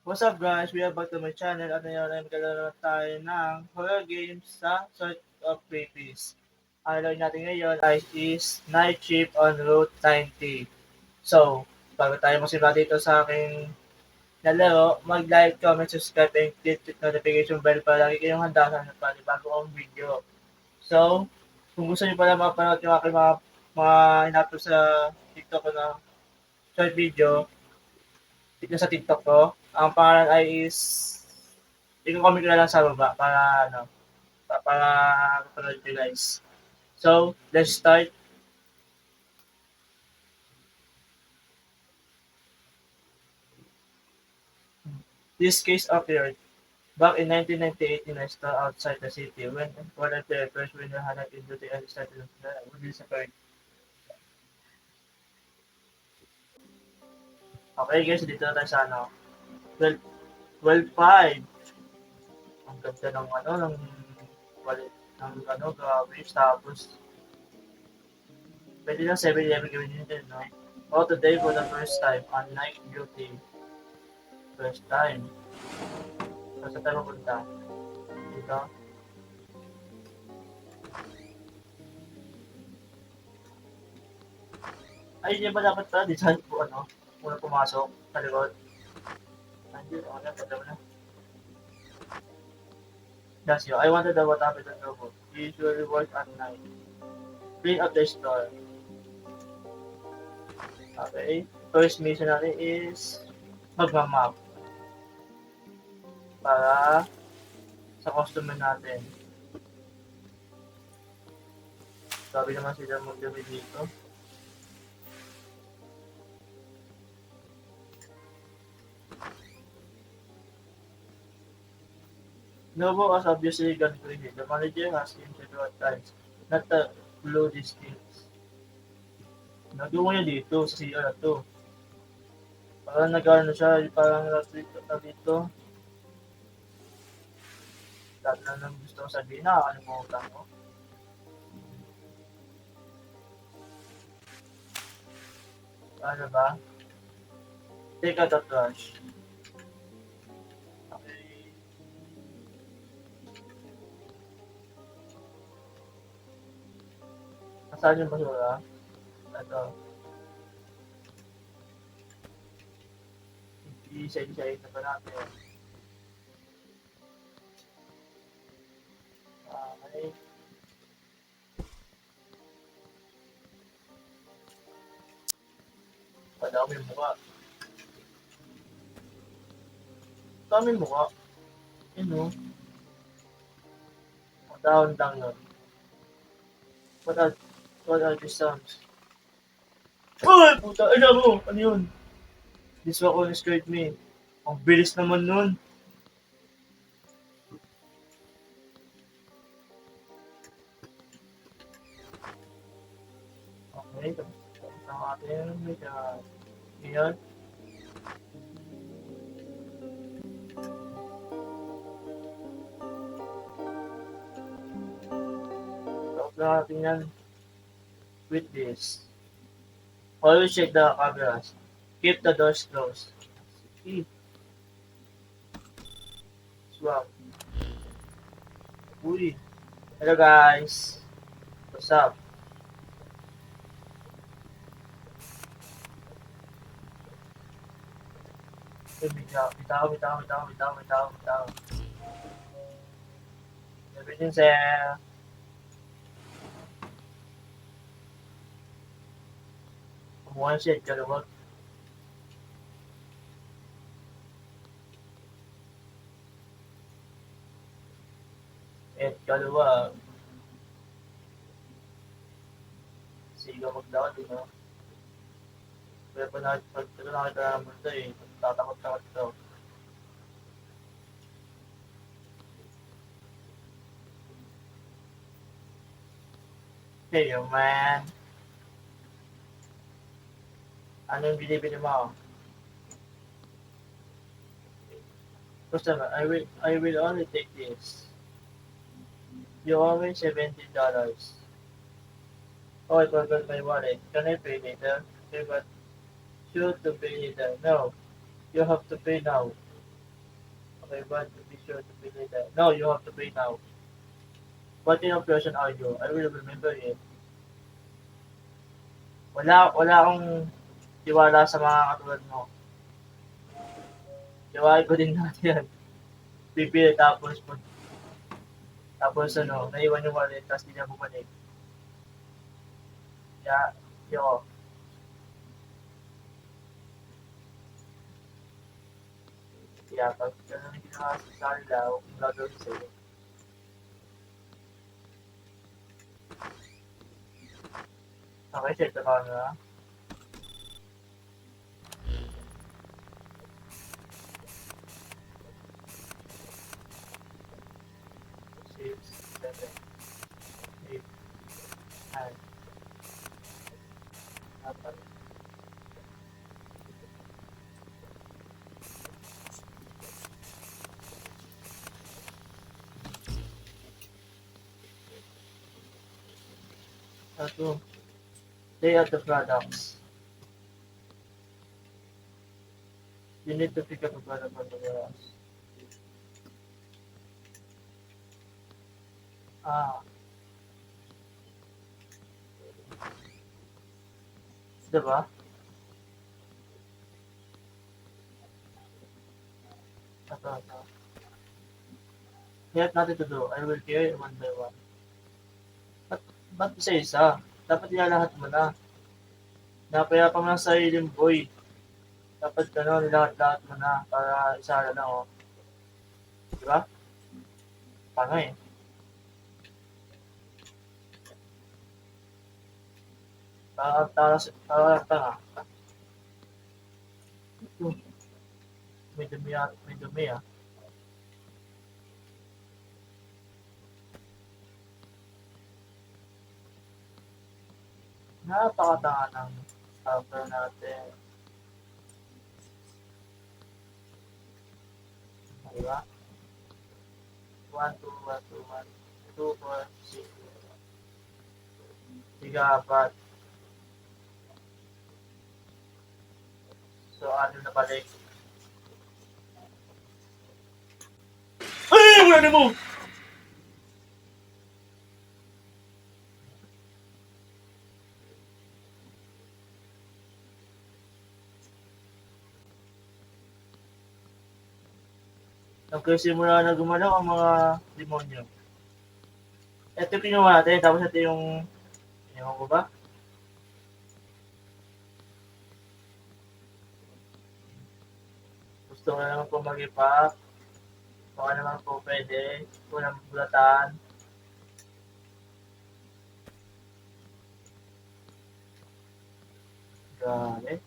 What's up guys? We are back to my channel at ngayon ay maglalaro tayo ng horror games sa Sort of Creepies. Ang lalaro natin ngayon ay is Night Shift on Route 90. So, bago tayo magsimula dito sa aking lalaro, mag-like, comment, subscribe, and click notification bell para lagi kayong handa sa bago akong video. So, kung gusto niyo pala mapanood yung aking mga in-upload sa TikTok ko na short video, dito sa TikTok ko. Ang pangalan ay is i-comment ko na lang sa baba para para mapanood nyo guys. So, let's start. This case appeared back in 1998 in a store outside the city when one of the first winner had an duty and started with this occurred. Okay guys, dito na tayo sa 12, 12.5. Ang ganda ng ng walit ng grabe. Tapos, pwede lang 7-11 gawin nyo din, no? Oh, today for the first time on night duty. First time. So, saan tayo pupunta? Dito. Ay, hindi ba dapat pala? Di saan po, muna pumasok sa likod. Nandiyo, pagdaw na. That's you. I wanted the what happened to the book. You usually work at night. Clean up the store. Okay. First mission natin is magmamap. Para sa customer natin. Sabi naman sila mag-gabi dito. Novo was obviously gone crazy. The manager has him several times not to blow these things. Nagawa niya dito sa CR na to. Parang nag-ano siya, parang last week na dito. Lahat na nang gusto ko sabihin, nakakalimutan ko. Ano ba? Take out the trash. Okay. Nasaan yung basura? Ito. Isa-isahin na pa natin. Okay. Padami yung mukha. Dami yung mukha. Yun o. Down lang nun. What are these sounds? Ay! Puta! Ay, mo! Ano yun? This one scared me. Ang bilis naman nun. Okay. Tapos natin. Ngayon. Tapos natin yan. With this. Always check the cameras. Keep the doors closed. Keep. Swap. Uy. Hello guys. What's up? Bitaw. Sabi din sir. Kumuha siya, kalawag. Kalawag. Sigaw magdakot, no? Kaya pa nakita naman ito eh. Tatakot-takot ito. Hey, man. Ano yung binibili mo? Customer, I will only take this. You owe me $70. Oh, I forgot my wallet. Can I pay later? Okay, but you to pay later. No, you have to pay now. Okay, but be sure to pay later. No, you have to pay now. What kind of person are you? I will remember it. Wala akong tiwala sa mga katulad mo. Tiwala ko din natin yan. Pipili tapos ano, naiwan yung wallet, tapos di na bumalik. Kaya, yo, kaya pag ganun yung ginawa sa kanila, huwag mong gagawin sa'yo. Okay, set the camera. Six, seven, eight, nine, apat. Tato. Lay out the products. You need to pick up a product from the warehouse. Ah, diba? Ito. Kaya natin to do. I will carry one by one. Ba't, ba't isa-isa? Dapat ilalahat mo na. Napayapang ng sariling boy. Dapat gano'n, nilahat-lahat mo na para isa na lang, oh. Diba? Paano eh? Tanga. May dumi ah. Napakatanga ng stopper natin. Diba? 1, 2, 1, 2, 1, 2, 4, 6. Tiga, apat. So, ano na balik? Ay! Wala na mo! Nagkasimula na gumalaw ang mga demonyo. Ito yung kinuha natin, tapos ito yung kinuha ko ba? Gusto ko na naman po mag-ipak. Baka naman po pwede. Unang bulatan. Grabe.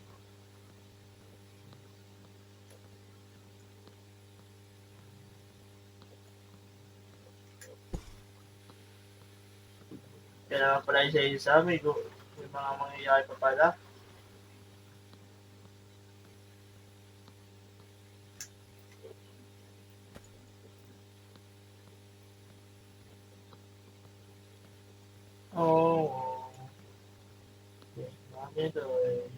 Kaya naman pala sa isa, may mga mangyayari pa pala. Oo. Ito eh.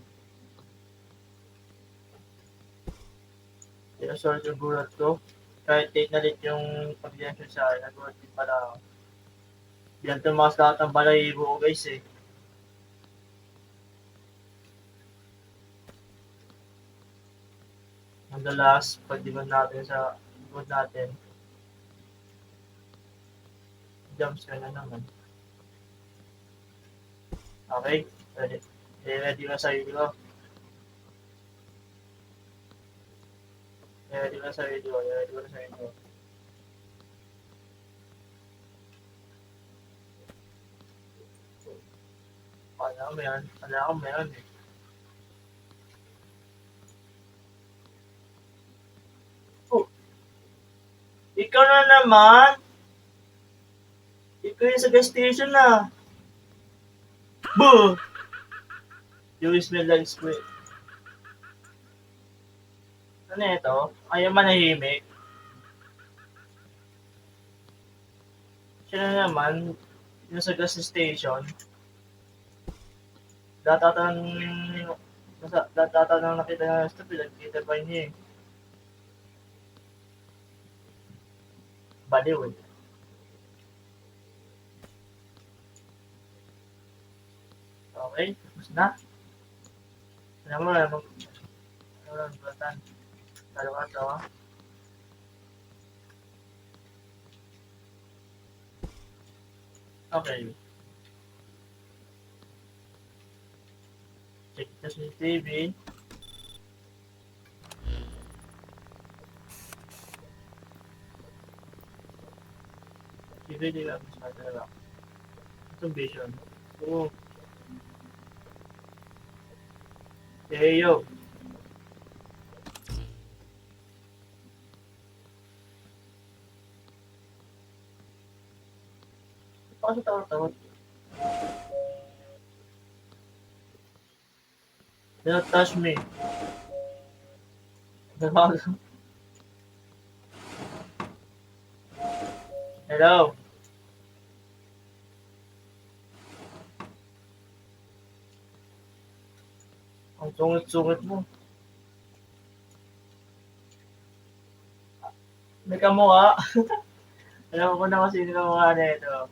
Sinasort yung gulat ko. Kahit take na lit yung pag-reaction sa akin, nagulat din pala ako. Yan tumakas lahat ng balahibo ko guys eh. Ang dalas, pag-diban natin sa good natin. Jumps ka na naman. Okay? Ready na sa video. Ready na sa video. Kala ko meron eh. Oh, ikaw na naman. Ikaw yung sa gas station na. Boo! You smell like squid. Ano ito? Ayaw manahimik. Siya na naman, yung sa gas station. Data nang nakita na stupid, nakita pa niya eh. Baliw eh. Okay, tapos na. Alam mo na, ano lang, bulatan. Talo ka to. Okay. Check the CCTV. TV nila, mas talaga. Itong vision. Oo. Hey, yo. Ito kasi tawag-tawag. Don't touch me. Hello. Ang sungit-sungit mo. May kamukha. Alam ko na kasi sino kamukha na ito.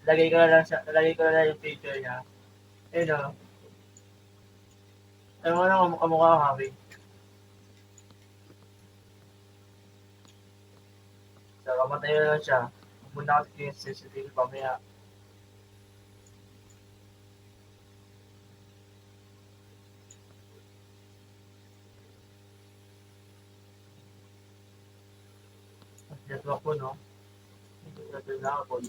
Lagay ko na lang yung picture niya. Ayun o. Alam mo na kamukha ko, Happy. So, kamatay na lang siya. Muna kasi yung CCTV pamaya. Network ko, no? Ito na ako.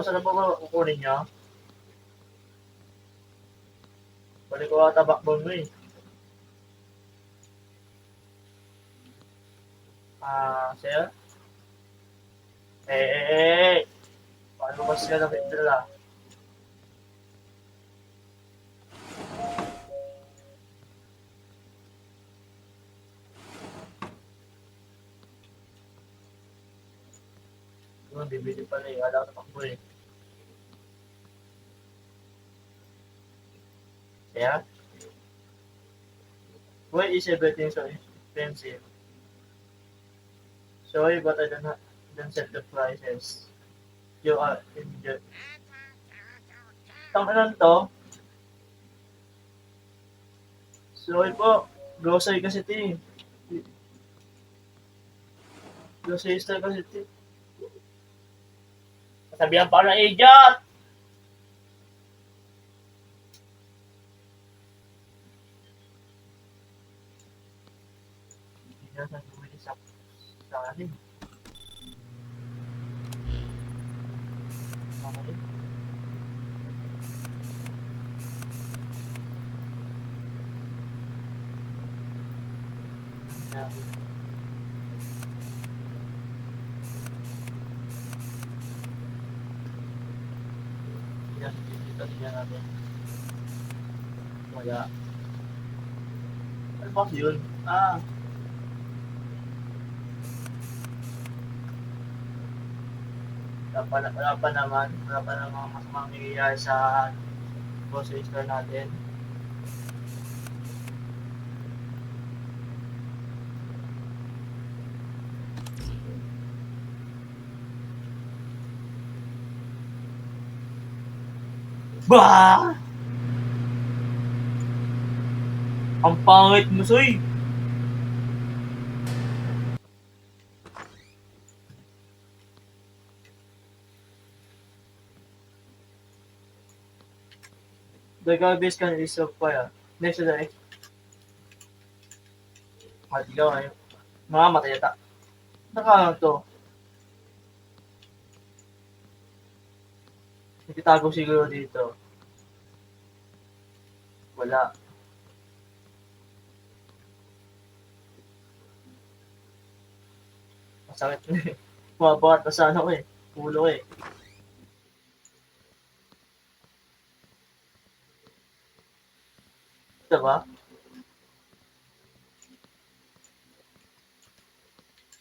Saan na ba kukunin niya? Balik ko ata backbone mo eh. Sir? Eh. Paano ba sila nakitila? Yung bibili pala eh. Wala ko takbo eh. Sir? Why is everything so expensive? Sorry, but I don't set the prices. You are injured. Tanginan to. Sorry po. Grocery kasi ito eh. Grocery store kasi ito eh. Sabihan pa ako ng idiot! Hindi na sa bumili sa akin. Okay. Yan, dito tingnan natin. Wala. Ano ba yun? Wala pa naman masamang nangyayari sa grocery store natin. Bah! Ang pangit mo, Soy! The garbage can is so fire. Next to the matigaw na yun. Mamamatay yata. Naka to. Ititago siguro dito. Wala. Masakit na eh. Bumabuhat pa sa ano ko eh. Ulo ko eh. Ito ba?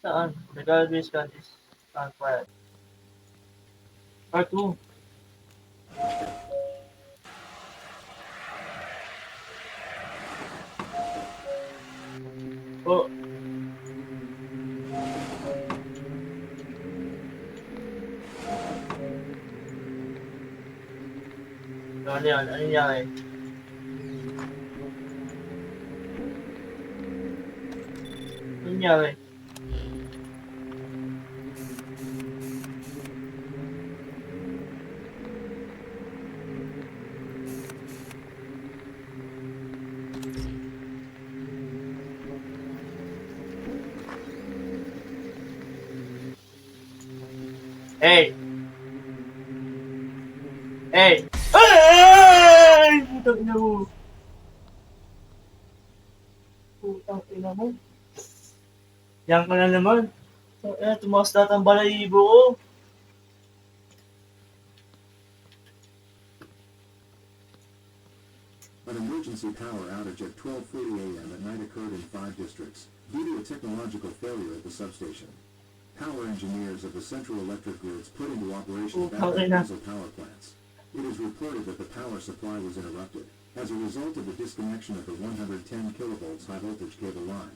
Saan? The garbage can is on fire. R2. Ano yan? Ano nangyari? Ano nangyari? Hey! Hey! Ay! Putang ina mo! Putang ina mo. Yan ka na naman. Tumaas lahat ang balahibo ko. An emergency power outage at 12:40 a.m. at night occurred in 5 districts due to a technological failure at the substation. Power engineers of the Central Electric Grids put into operation backup diesel power plants. It is reported that the power supply was interrupted as a result of the disconnection of the 110 kilovolts high-voltage cable line.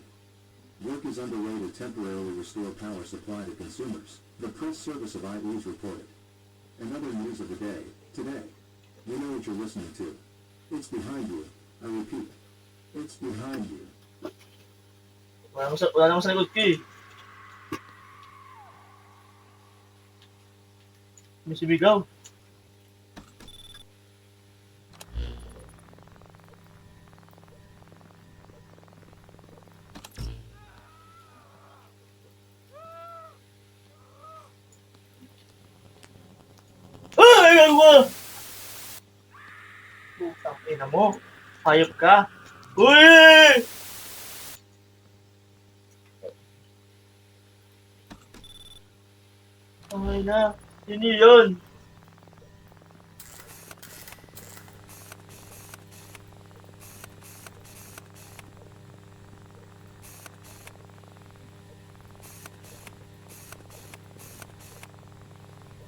Work is underway to temporarily restore power supply to consumers, the press service of IE's reported. Another news of the day, today. You know what you're listening to. It's behind you. I repeat, it's behind you. Wala namang sa likod ko eh. May sibigaw. Ay! Ay! Ay! Putang ina mo. Hayop ka. Uy! Okay na. Sino yun?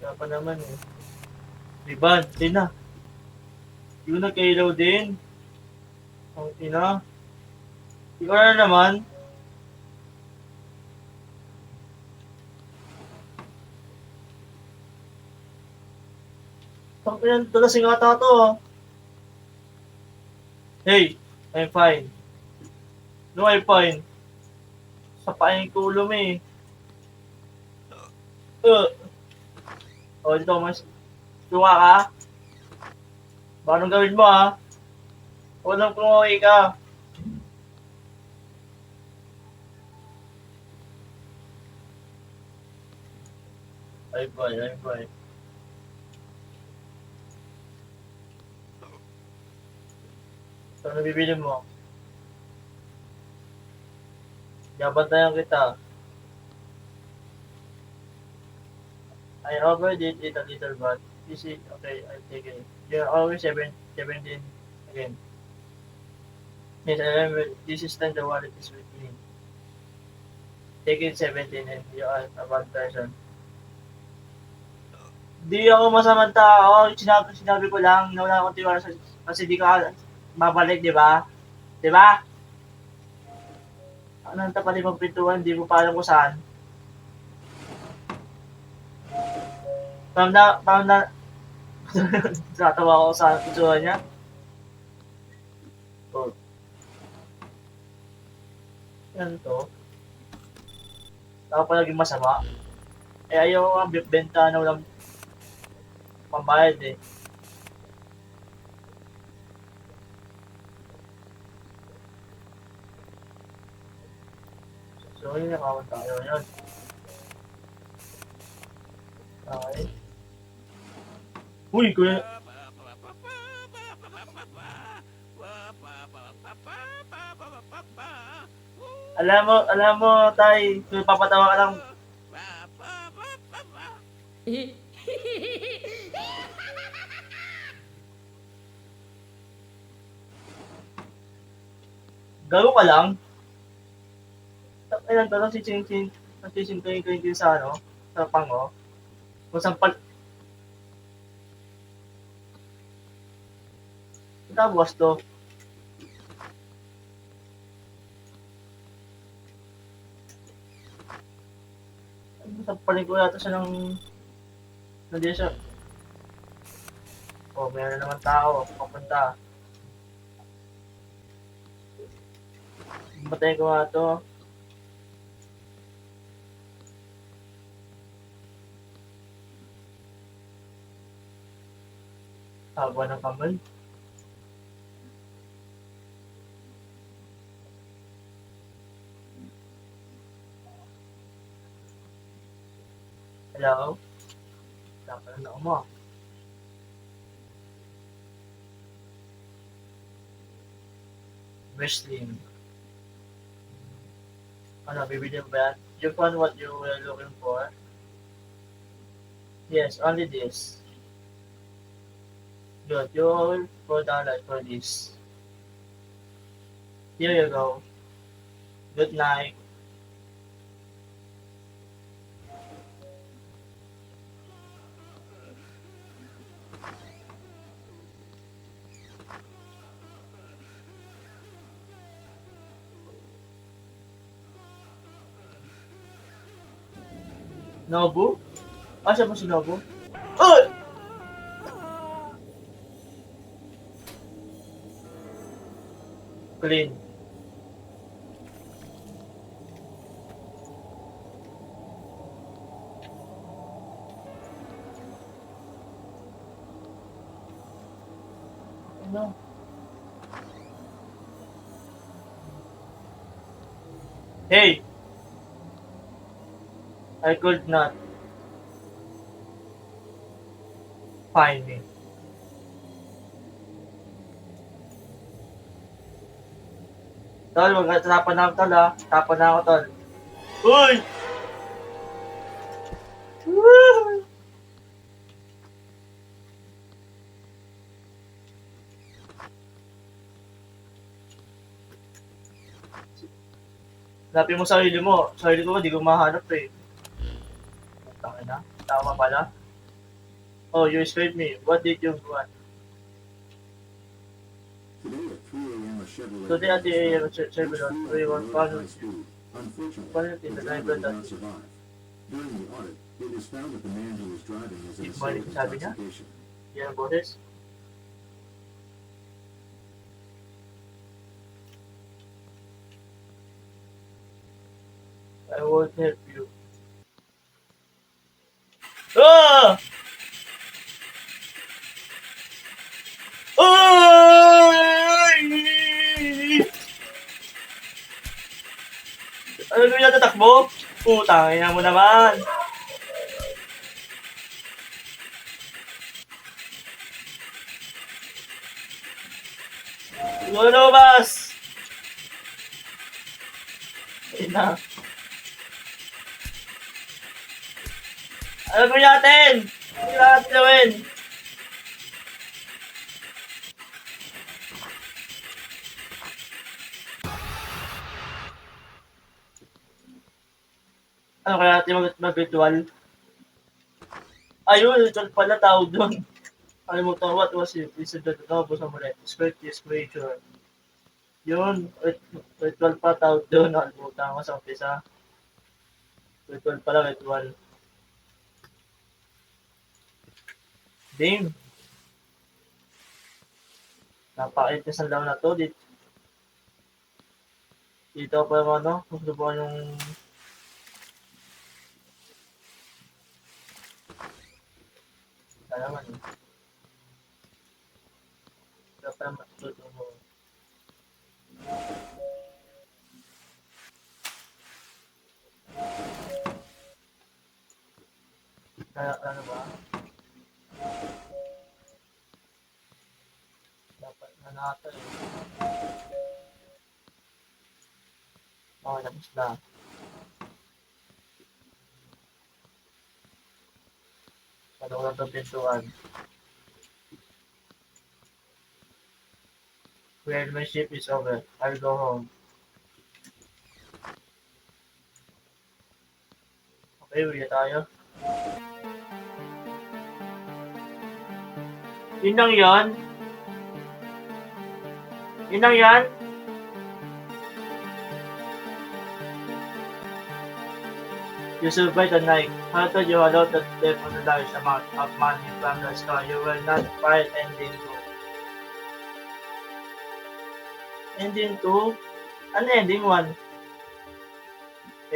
Wala pa naman eh. Riban, din na. Yun nagkailaw din. Ang ina. Ikaw na naman. Ang ina, talasing ata to ah. Hey, I'm fine. No, I'm fine. Sa paing kulom eh. O, dito mas. Tunga ka. Ba anong gawin mo ah? Huwag nang kumuwi ka. Ay boy, ay boy. So, ano bibili mo? Yabantayan kita. I overdid it a little but you see, okay, I take it. You're always 17 again. Yes, I remember. This is time the wallet is with me. Take it 17 and you are a bad person. Di ako masamang tao. Sinabi ko lang na wala akong tiwala sa kasi di ka babalik, di ba? Di ba? Ano ang tapat ng pintuan, di mo pa alam kung saan. Parang na, natawa ako sa pintuan niya. Oh, yan to. Ako pa naging masama. Eh ayaw ko nga benta na walang pambayad eh. So yun, nakawan tayo yun. Okay. Uy, kuya. Alam mo, tay, kung papatawa ka lang, garo ka lang. Ayun, to, si Ching Ching, nagsisintuin sa ano, sa pango. Kung saan pal... Tapos to, sampalin ko yata siya ng... Nandiyan siya. Oh, meron naman tao. Papunta. Patayin ko nga to. Haba ng kamay. Hello? Dapat na mo. Wrestling. Ano, bibili mo ba yan? You found what you were looking for? Yes, only this. Good, you will $4 for this. Here you go. Good night. Nobu? Asa mo si Nobu? Uy! Clean. Ano? Hey! I could not find me. Tol, wag tapan na ako, tol, ha? Tapan na ako, tol. Uy! Woo! Hanapin mo sarili mo. Sarili ko, di ko mahanap eh. Tangin na. Tama pala. Oh, you escaped me. What did you want? Today at 3 a.m. a Chevrolet Chevrolet, we we were were followed followed. speed. Unfortunately, Followed the in the driver driver did that- not survive. During the audit, it was found that the man who was driving was in a Di state balik of sabi niya? intoxication. Yan ang boses. I won't help you. Ah! Ay! Ano gawin natin takbo? Putang ina mo naman. Lumabas! Ayun na. Ano gawin natin? Ano natin gawin? Ano kaya natin mag-ritual? Ayun, ritual pala tawag doon. Kalimutan what was it? Is it the Novus Amulet? Squirt this creature. Yun, ritual pa tawag doon. Nakalimutan ko sa umpisa. Ritual pala, ritual. Ding! Napakaitis ang lang na to. Dito pa yung ano, susubukan yung... Wala naman eh. Dito pa yung matutubo. Kaya ano ba? Dapat na natin eh. Okay, tapos na. Ano ko lang itong pintuan. When my shift is over, I'll go home. Okay, uwi na tayo. Yun lang yan? Yun lang yan? You survive the night. However, you are allowed to live on the large amount of money from the store. You will not find ending 2. Ending 2? Ano ending 1?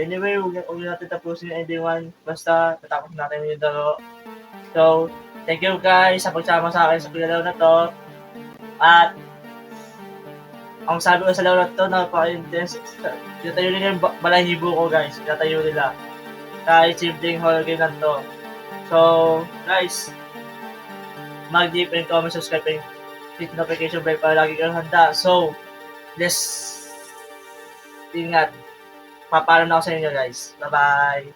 Anyway, huwag natin tapusin yung ending 1. Basta, natapos natin yung laro. So, thank you guys sa pagsama sa akin sa pinalaro na to. At, ang sabi ko sa laro na to, napaka-intense. Tinatayo nila yung balahibo ko guys. Tinatayo nila. Kahit simpleng horror game lang to. So, guys, mag-deep and comment, subscribe, and hit notification bell para lagi kang handa. So, let's ingat. Papaalam na ako sa inyo guys. Bye-bye!